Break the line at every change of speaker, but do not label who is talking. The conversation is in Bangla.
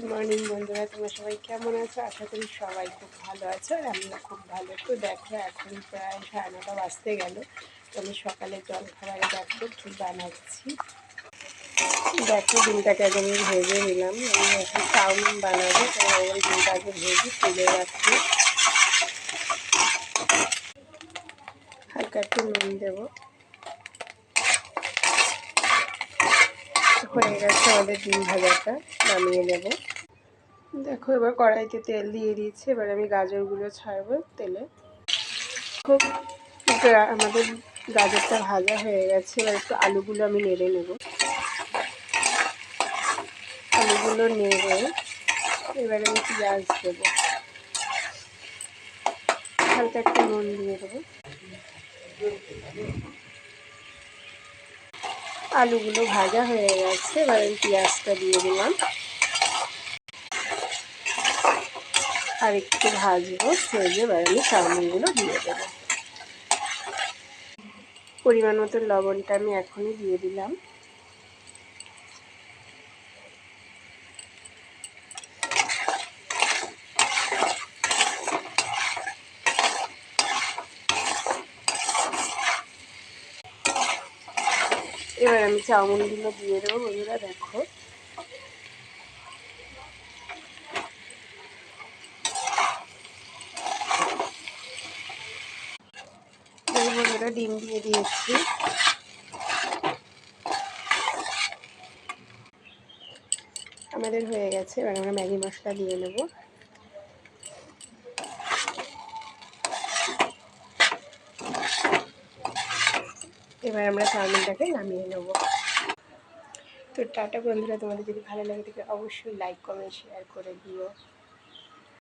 গুড মর্নিং বন্ধুরা, তোমরা সবাই কেমন আছো? আশা করি সবাই খুব ভালো আছো আর আমিও খুব ভালো। তো দেখো এখন প্রায় 9:30 বাজতে গেল। তো আমি সকালে জলখাবারে দেখো কী বানাচ্ছি। দেখো ডিমটাকে আগে আমি ভেজে নিলাম। আমি এখন চাউমিন বানাবো, তো ওই ডিমটা আগে ভেজে তুলে রাখছি। হালকা একটু নুন দেবো। হয়ে গেছে আমাদের ডিম ভাজাটা, নামিয়ে নেব। দেখো এবার কড়াইতে তেল দিয়ে দিয়েছি। এবার আমি গাজরগুলো ছাড়বো তেলে। খুব আমাদের গাজরটা ভাজা হয়ে গেছে। এবার একটু আলুগুলো আমি নেড়ে নেব। আলুগুলো নেড়ে এবার আমি পেঁয়াজ দেবো, হালকা একটু নুন দিয়ে দেবো। আলুগুলো ভাজা হয়ে গেছে, এবার আমি পেঁয়াজটা দিয়ে দিলাম আর একটু ভাজবো। ভেজে এবার আমি চাউমিনগুলো দিয়ে দেবো। পরিমাণ মতো লবণটা আমি এখনই দিয়ে দিলাম। এবার আমি চাউমিনগুলো দিয়ে দেবো। বন্ধুরা দেখো বন্ধুরা ডিম দিয়ে দিয়েছি। আমাদের হয়ে গেছে। এবার আমরা ম্যাগি মশলা দিয়ে নেব। এবার আমরা চাউমিনটাকে নামিয়ে নেব। তো টাটা বন্ধুরা, তোমাদের যদি ভালো লাগে থাকে অবশ্যই লাইক কমেন্ট শেয়ার করে দিও।